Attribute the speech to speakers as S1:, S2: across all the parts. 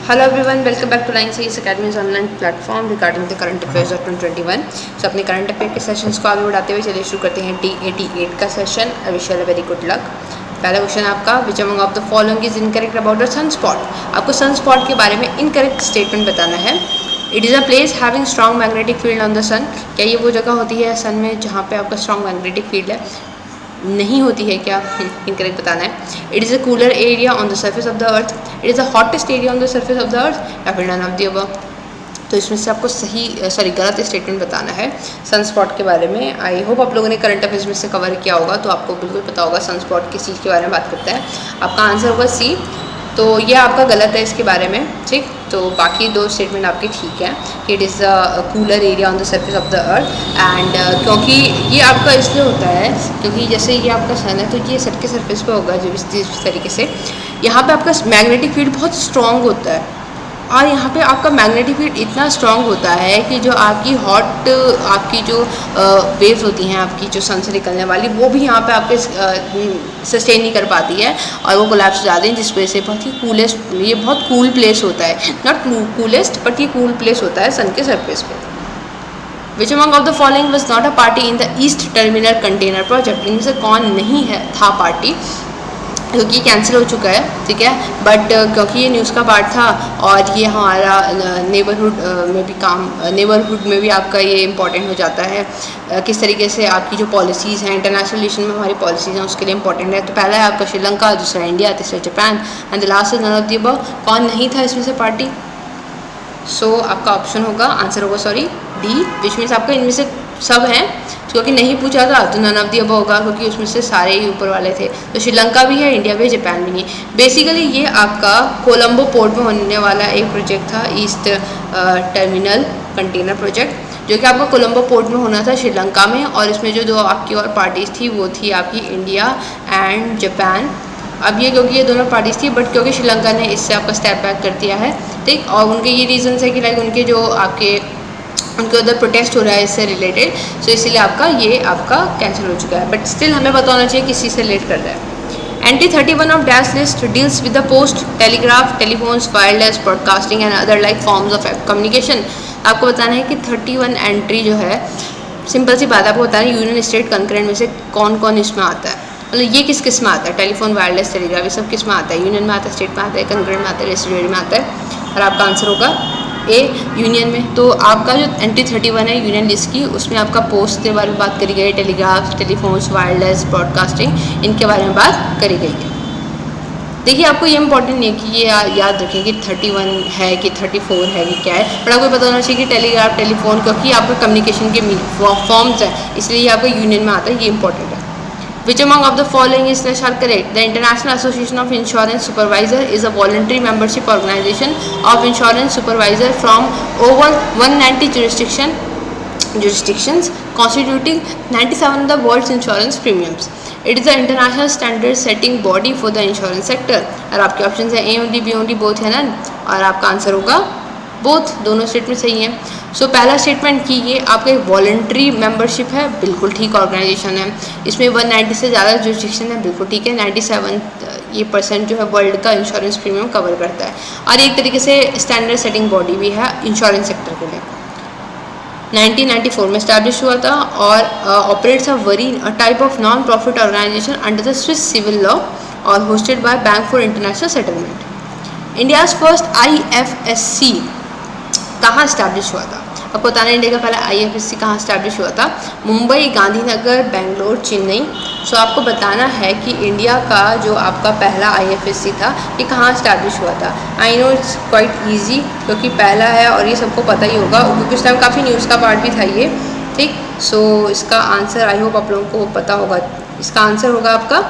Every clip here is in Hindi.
S1: Hello everyone, welcome back to Line Science Academy's online platform regarding the current affairs of 2021. So अपने current affair के सेशंस को आगे बढ़ाते हुए चलिए शुरू करते हैं T88 का सेशन। I wish you very good luck. पहला क्वेश्चन आपका, which among of the following is incorrect about the sun spot. आपको सन स्पॉट के बारे में इनकरेक्ट स्टेटमेंट बताना है। It is a place having strong magnetic field on the sun. क्या ये वो जगह होती है सन में जहाँ पे आपका स्ट्रॉन्ग मैग्नेटिक फील्ड है? नहीं होती है क्या? इनकरेक्ट बताना है। It is a cooler area on the surface of the earth. It is the hottest area on the surface of the earth, या फिर नन ऑफ द अबव। तो इसमें से आपको गलत स्टेटमेंट बताना है सन स्पॉट के बारे में। आई होप आप लोगों ने करंट अफेयर्स में से कवर किया होगा, तो आपको बिल्कुल पता होगा सन स्पॉट किस चीज़ के बारे में बात करता है। आपका आंसर होगा सी। तो ये आपका गलत है इसके बारे में, ठीक। तो बाकी दो स्टेटमेंट आपके ठीक है कि it is a cooler area on the surface of the earth. And क्योंकि ये आपका इसलिए होता है क्योंकि जैसे ये आपका सन है तो ये सन के सर्फेस पे होगा जो इस तरीके से। यहाँ पे आपका मैग्नेटिक फील्ड बहुत स्ट्रॉन्ग होता है, और यहाँ पे आपका मैग्नेटिक फील्ड इतना स्ट्रॉन्ग होता है कि जो आपकी आपकी जो वेव्स होती हैं आपकी जो सन से निकलने वाली, वो भी यहाँ पे आपके सस्टेन नहीं कर पाती है और वो कोलैप्स हो जाते हैं, जिस वजह से बहुत ही कूलेस्ट, ये बहुत कूल प्लेस होता है। नॉट कूलेस्ट बट ये कूल प्लेस होता है सन के सरफेस पे। विच among of the following was not a party in the east terminal container project. इनमें से कौन नहीं है था पार्टी, क्योंकि कैंसिल हो चुका है, ठीक है। बट क्योंकि ये न्यूज़ का पार्ट था और ये हमारा नेबरहुड में भी आपका ये इम्पॉर्टेंट हो जाता है। किस तरीके से आपकी जो पॉलिसीज़ हैं इंटरनेशनल रिलेशन में हमारी पॉलिसीज़ हैं उसके लिए इम्पॉर्टेंट है। तो पहला है आपका श्रीलंका, दूसरा इंडिया, तीसरा Japan and the last is none of the above. कौन नहीं था इसमें से पार्टी? सो आपका ऑप्शन होगा, आंसर होगा डी, विच मीन्स आपका इनमें से सब हैं। क्योंकि नहीं पूछा था तो नन ऑफ द अबव होगा, क्योंकि उसमें से सारे ही ऊपर वाले थे। तो श्रीलंका भी है, इंडिया भी है, जापान भी नहीं। बेसिकली ये आपका कोलंबो पोर्ट में होने वाला एक प्रोजेक्ट था, ईस्ट टर्मिनल कंटेनर प्रोजेक्ट, जो कि आपका कोलंबो पोर्ट में होना था श्रीलंका में। और इसमें जो दो आपकी और पार्टीज़ थी वो थी आपकी इंडिया एंड जापान। अब ये क्योंकि ये दोनों पार्टीज़ थी, बट क्योंकि श्रीलंका ने इससे आपका स्टेप बैक कर दिया है, ठीक। और उनके ये रीज़न्स है कि लाइक उनके उधर प्रोटेस्ट हो रहा है इससे रिलेटेड, सो इसीलिए आपका कैंसिल हो चुका है। बट स्टिल हमें पता होना चाहिए किस चीज़ से रिलेट कर रहा है। Anti 31 of dash list deals with the post, telegraph, telephones, wireless, broadcasting and other like forms of communication. आपको बताना है कि 31 एंट्री जो है, सिंपल सी बात आपको बताना है यूनियन स्टेट कंकरेंट में से कौन कौन इसमें आता है। मतलब ये किस में आता है? टेलीफोन, वायरलेस, टेलीग्राफ, ये सब किस में आता है? यूनियन में आता है, स्टेट में आता है, कंकरेंट में आता है, रेसिडुअरी में आता है। और आपका आंसर होगा ए, यूनियन में। तो आपका जो एंटी 31 है यूनियन लिस्ट की, उसमें आपका पोस्ट के बारे में बात करी गई है, टेलीग्राफ, टेलीफोन्स, वायरलेस, ब्रॉडकास्टिंग, इनके बारे में बात करी गई है। देखिए आपको ये इंपॉर्टेंट नहीं है कि ये याद रखें कि 31 है कि 34 है कि क्या है, बट आपको पता होना चाहिए कि टेलीग्राफ, टेलीफोन, क्योंकि आपका कम्युनिकेशन के फॉर्म्स हैं, इसलिए ये आपका यूनियन में आता है, ये इंपॉर्टेंट है। Which among of the following is are correct? The International Association of Insurance Supervisor is a voluntary membership organization of insurance supervisor from over 190 jurisdictions constituting 97 of the world's insurance premiums. It is the international standard setting body for the insurance sector. और आपके ऑप्शन है A only, B only, both है ना, और आपका आंसर होगा बोथ, दोनों स्टेटमेंट सही हैं। सो पहला स्टेटमेंट कि ये आपका एक वॉलंटरी मेंबरशिप है, बिल्कुल ठीक ऑर्गेनाइजेशन है। इसमें 190 से ज़्यादा जुरिस्डिक्शन है, बिल्कुल ठीक है। 97 ये % जो है वर्ल्ड का इंश्योरेंस प्रीमियम कवर करता है, और एक तरीके से स्टैंडर्ड सेटिंग बॉडी भी है इंश्योरेंस सेक्टर के लिए। 1994 में स्टैब्लिश हुआ था और operates a type of non profit organisation under the Swiss civil law और hosted by bank for international settlement. India's first IFSC कहाँ स्टैब्लिश हुआ था? आपको बताना है इंडिया का पहला IFSC कहाँ स्टैब्लिश हुआ था? मुंबई, गांधीनगर, बेंगलोर, चेन्नई। सो आपको बताना है कि इंडिया का जो आपका पहला IFSC था ये कहाँ स्टैब्लिश हुआ था। I know it's quite easy, क्योंकि पहला है और ये सबको पता ही होगा, क्योंकि उस टाइम काफ़ी न्यूज़ का पार्ट भी था ये, ठीक। सो इसका आंसर आई होप आप लोगों को पता होगा। इसका आंसर होगा आपका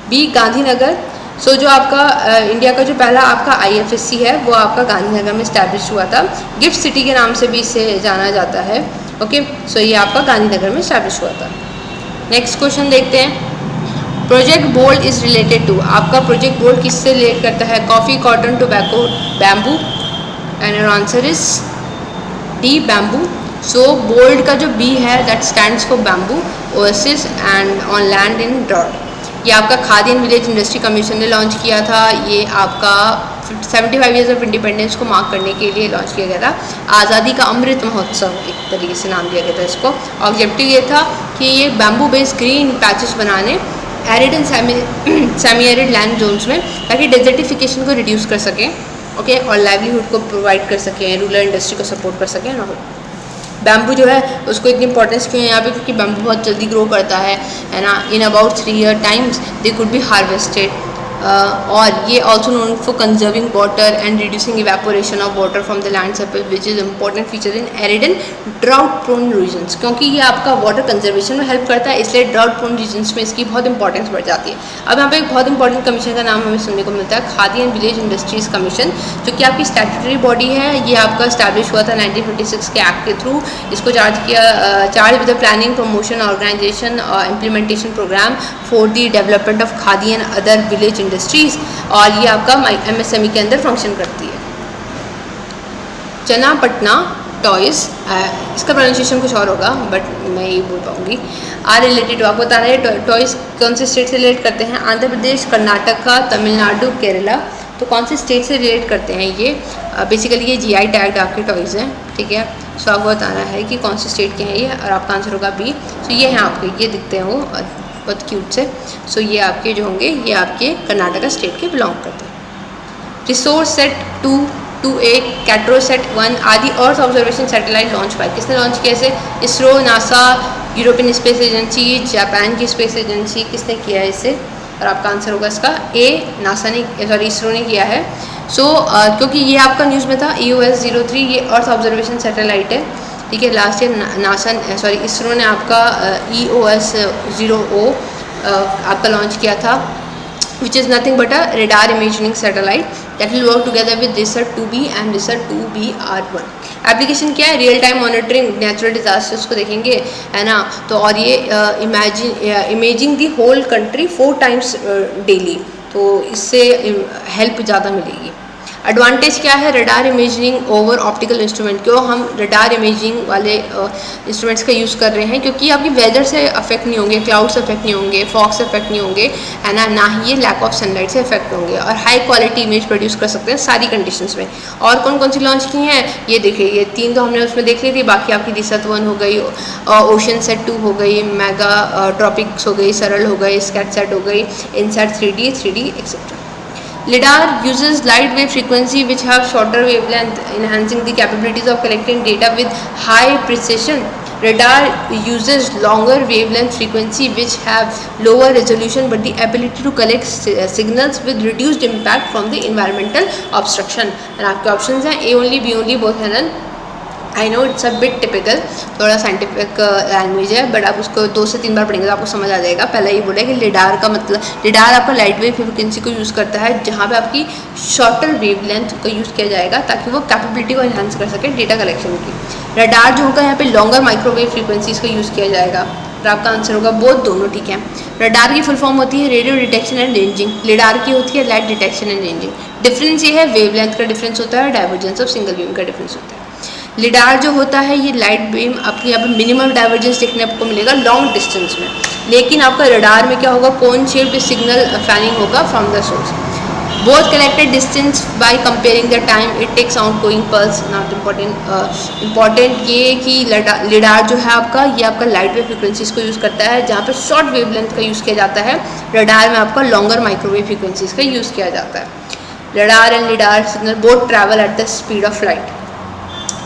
S1: बी, गांधीनगर। सो जो आपका इंडिया का जो पहला आपका IFSC है वो आपका गांधीनगर में स्टैब्लिश हुआ था। गिफ्ट सिटी के नाम से भी इसे जाना जाता है, ओके। सो ये आपका गांधीनगर में स्टैब्लिश हुआ था। नेक्स्ट क्वेश्चन देखते हैं। Project bold is related to, आपका प्रोजेक्ट बोल्ड किससे रिलेट करता है? Coffee, cotton, tobacco, bamboo, and your answer is D, bamboo. So bold का जो बी है that stands for bamboo, oasis and on land in drought. ये आपका Khadi and village industry commission ने लॉन्च किया था। ये आपका 75 ईयर्स ऑफ इंडिपेंडेंस को मार्क करने के लिए लॉन्च किया गया था। आज़ादी का अमृत महोत्सव एक तरीके से नाम दिया गया था इसको। ऑब्जेक्टिव ये था कि ये बैम्बू बेस्ड ग्रीन पैचेस बनाने arid and semi arid land zones में, ताकि डेजर्टिफिकेशन को रिड्यूस कर सकें, ओके, और लाइवलीहुड को प्रोवाइड कर सकें, रूरल इंडस्ट्री को सपोर्ट कर सकें। बैम्बू जो है उसको इतनी इंपॉर्टेंस क्यों है यहाँ पे, क्योंकि बैम्बू बहुत जल्दी ग्रो करता है ना। In about 3 year times they could be harvested. और ये also known for conserving water and reducing evaporation of water from the land surface, which is important feature in arid and drought prone regions, क्योंकि ये आपका वाटर कंजर्वेशन में हेल्प करता है, इसलिए ड्राउट प्रोन रीजन्स में इसकी बहुत इंपॉर्टेंस बढ़ जाती है। अब यहाँ पे एक बहुत इंपॉर्टेंट कमीशन का नाम हमें सुनने को मिलता है, khadi and village industries commission, जो कि आपकी स्टैट्यूटरी बॉडी है। ये आपका इस्टेब्लिश हुआ था 1956 के एक्ट के थ्रू। इसको charge with the planning, promotion, organisation और implementation programme for the development of khadi and other village industries, और ये आपका MSME के अंदर फंक्शन करती है। चन्नापटना टॉयज़, इसका प्रोनाउंसिएशन कुछ और होगा बट मैं ये बोल पाऊँगी। आर रिलेटेड, आपको बता रहे हैं टॉयज़ कौन से स्टेट से रिलेट करते हैं, आंध्र प्रदेश, कर्नाटका, तमिलनाडु, केरला। तो कौन से स्टेट से रिलेट करते हैं ये, बेसिकली ये GI टैग्ड आपके टॉयज़ हैं, ठीक है। सो आपको बताना है कि कौन से स्टेट के हैं ये, और आपका आंसर होगा बी। सो ये हैं आपके, ये दिखते हैं वो बहुत क्यूट से। सो ये आपके जो होंगे ये आपके कर्नाटका स्टेट के बिलोंग करते हैं। रिसोर्स सेट 2, 2A, कैट्रोसेट 1 आदि अर्थ ऑब्जर्वेशन सैटेलाइट लॉन्च पाए, किसने लॉन्च किया इसे, ISRO, NASA, European space agency, Japan की स्पेस एजेंसी, किसने किया है इसे, और आपका आंसर होगा इसका ए, नासा ने, सॉरी इसरो ने किया है। सो क्योंकि ये आपका न्यूज़ में था EOS 03, ये अर्थ ऑब्जर्वेशन सैटेलाइट है, ठीक है। लास्ट ईयर इसरो ने आपका EOS 0O आपका लॉन्च किया था, which is nothing but a radar imaging satellite that will work together with RISAT 2B and RISAT 2BR1। Application क्या है, real time monitoring natural disasters को देखेंगे, है ना। तो और ये imaging the whole country 4 times daily, तो इससे हेल्प ज़्यादा मिलेगी। एडवांटेज क्या है radar imaging over optical instrument, क्यों हम रडार इमेजिंग वाले इंस्ट्रूमेंट्स का यूज़ कर रहे हैं, क्योंकि आपकी वेदर से अफेक्ट नहीं होंगे, क्लाउड से अफेक्ट नहीं होंगे, फॉग से अफेक्ट नहीं होंगे, है ना ही ये लैक ऑफ सनलाइट से अफेक्ट होंगे, और हाई क्वालिटी इमेज प्रोड्यूस कर सकते हैं सारी कंडीशंस में। और कौन कौन सी लॉन्च की हैं ये देखिए, ये 3 तो हमने उसमें देख ली थी, बाकी आपकी रिसर्च 1 हो गई, ओशन सेट 2 हो गई, मेगा ट्रॉपिक्स हो गई, सरल हो गई, स्कैट सेट हो गई, INSAT 3D etcetera. LiDAR uses light wave frequency which have shorter wavelength, enhancing the capabilities of collecting data with high precision. Radar uses longer wavelength frequency which have lower resolution but the ability to collect signals with reduced impact from the environmental obstruction. And आपके options हैं A only, B only, both हैं none. I know it's a bit typical, थोड़ा साइंटिफिक लैंग्वेज है, बट आप उसको 2 से 3 बार पढ़ेंगे तो आपको समझ आ जाएगा। पहले ये बोला कि लिडार का मतलब, लिडार आपका लाइट वेव फ्रिक्वेंसी को यूज़ करता है जहाँ पे आपकी शॉर्टर वेवलेंथ का यूज़ किया जाएगा ताकि वो कैपेबिलिटी को एनहांस कर सके डेटा कलेक्शन की। रडार जो होगा यहाँ पे लॉन्गर माइक्रोवेव फ्रिक्वेंसीज का यूज़ किया जाएगा, तो आपका आंसर होगा बोथ, दोनों ठीक है। रडार की फुल फॉर्म होती है radio detection and ranging, lidar की होती है light detection and ranging. Difference ये है वेवलेंथ का डिफरेंस होता है, डाइवर्जेंस ऑफ सिंगल बीम का डिफरेंस होता है। लिडार जो होता है ये लाइट बीम आपकी यहाँ पे मिनिमम डाइवर्जेंस देखने आपको मिलेगा लॉन्ग डिस्टेंस में, लेकिन आपका रडार में क्या होगा, कोन शेप्ड सिग्नल फैनिंग होगा from the source. Both collected distance by comparing the time it takes out going pulse. Not important ये कि लिडार जो है आपका, ये आपका लाइट वेव फ्रिक्वेंसीज को यूज़ करता है जहाँ पे शॉर्ट वेवलेंथ का यूज़ किया जाता है, रडार में आपका लॉन्गर माइक्रोवेव फ्रिक्वेंसीज का यूज़ किया जाता है। Radar and lidar signal both travel at the speed of light.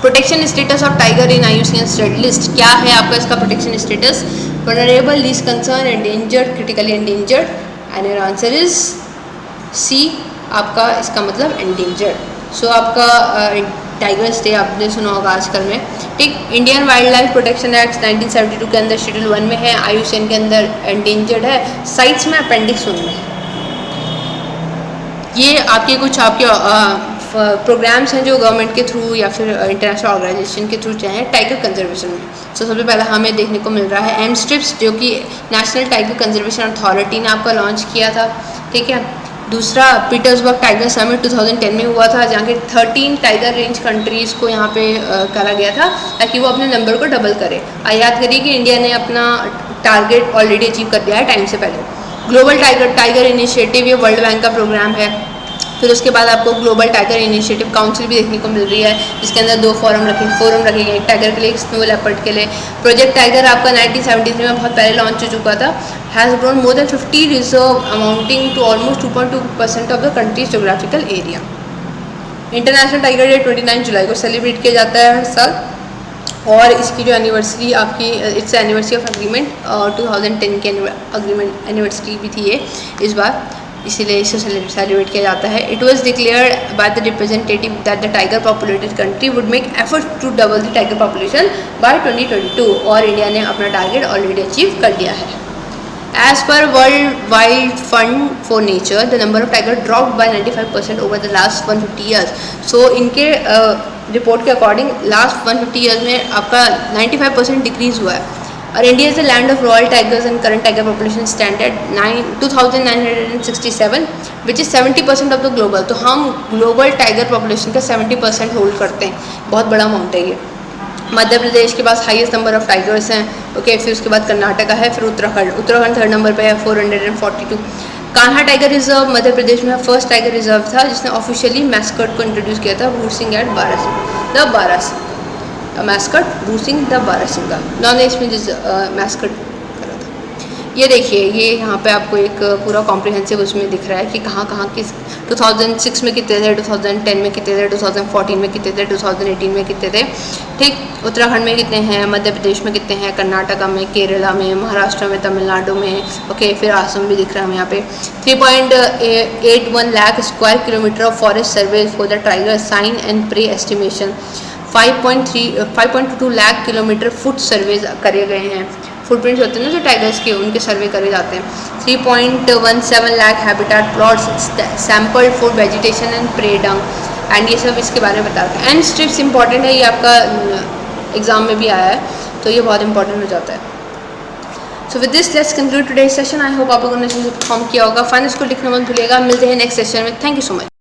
S1: Protection status of tiger in IUCN red list, क्या है आपका इसका protection status, vulnerable, least concern, endangered, critically endangered, and your answer is C, आपका इसका मतलब एंडेंजर्ड। सो आपका टाइगर्स डे आपने सुना होगा आजकल में, ठीक। Indian wild life protection act 1972 के अंदर शेड्यूल 1 में है, IUCN के अंदर एंडेंजर्ड है, साइट्स में अपेंडिक्स 1 में है। ये आपके कुछ आपके प्रोग्राम्स हैं जो गवर्नमेंट के थ्रू या फिर इंटरनेशनल ऑर्गेनाइजेशन के थ्रू चाहें टाइगर कंजर्वेशन में। सो सबसे पहला हमें देखने को मिल रहा है एमस्ट्रिप्स, जो कि नेशनल टाइगर कंजर्वेशन अथॉरिटी ने आपका लॉन्च किया था, ठीक है। दूसरा पीटर्सबर्ग टाइगर समिट 2010 में हुआ था, जहाँ के 13 टाइगर रेंज कंट्रीज़ को यहाँ पे करा गया था ताकि वो अपने नंबर को डबल करे। याद करिए कि इंडिया ने अपना टारगेट ऑलरेडी अचीव कर दिया है टाइम से पहले। ग्लोबल टाइगर इनिशिएटिव ये वर्ल्ड बैंक का प्रोग्राम है। फिर उसके बाद आपको ग्लोबल टाइगर इनिशिएटिव काउंसिल भी देखने को मिल रही है, जिसके अंदर 2 फोरम रखे गए, एक टाइगर के लिए, एक स्नो लेपर्ड के लिए। प्रोजेक्ट टाइगर आपका 1973 में बहुत पहले लॉन्च हो चुका था। Has grown more than 50 reserve amounting to almost 2.2% of the country's geographical area. International tiger day 29 जुलाई को सेलिब्रेट किया जाता है हर साल, और इसकी जो एनिवर्सरी आपकी इट्स एनिवर्सरी ऑफ एग्रीमेंट 2010 की एग्रीमेंट एनिवर्सरी भी थी ये इस बार, इसीलिए इसे सेलिब्रेट किया जाता है। It was declared by the representative that the tiger populated country would make effort to double the tiger population by 2022, और इंडिया ने अपना टारगेट ऑलरेडी अचीव कर लिया है। As per World Wild Fund for Nature, the number of tiger dropped by 95% over the last 150 years. So इनके रिपोर्ट के अकॉर्डिंग लास्ट 150 ईयर्स में आपका 95% डिक्रीज हुआ है। और India is the land of royal tigers and current tiger population stand at 2967, which is 70% of the global. तो हम ग्लोबल टाइगर पॉपुलेशन का 70% होल्ड करते हैं, बहुत बड़ा अमाउंट है ये। मध्य प्रदेश के पास हाईएस्ट नंबर ऑफ टाइगर्स हैं, ओके। फिर उसके बाद कर्नाटका है, फिर उत्तराखंड थर्ड नंबर पे है 442। कान्हा टाइगर रिजर्व मध्य प्रदेश में फर्स्ट टाइगर रिजर्व था जिसने ऑफिशियली मैस्कट को इंट्रोड्यूस किया था, भूर सिंह एट बारासिंगा। मैस्कट भूर सिंह द बारासिंगा, उन्होंने इसमें मैस्कट करा था। ये देखिए, ये यहाँ पे आपको एक पूरा कॉम्प्रिहेंसिव उसमें दिख रहा है कि कहाँ कहाँ किस 2006 में कितने थे, 2010 में कितने थे, 2014 में कितने थे, 2018 में कितने थे, ठीक। उत्तराखंड में कितने हैं, मध्य प्रदेश में कितने हैं, कर्नाटका में, केरला में, महाराष्ट्र में, तमिलनाडु में, ओके। फिर असम भी दिख रहा है हमें यहाँ पे। 3.81 lakh square kilometre of forest survey for the tiger sign and prey estimation. 5.22 lakh kilometre foot survey करे गए हैं। फुटप्रिंट्स होते हैं ना जो टाइगर्स के, उनके सर्वे करे जाते हैं। 3.17 lakh habitat plots sampled for vegetation and prey dung, and ये सब इसके बारे में बताते हैं। एंड स्ट्रिप्स इंपॉर्टेंट है, ये आपका एग्जाम में भी आया है, तो ये बहुत इंपॉर्टेंट हो जाता है। So with this let's conclude today's session. I hope आप लोगों ने परफॉर्म किया होगा। फाइनल स्कोर लिखना मत भूलिएगा। मिलते हैं नेक्स्ट सेशन में। Thank you so much.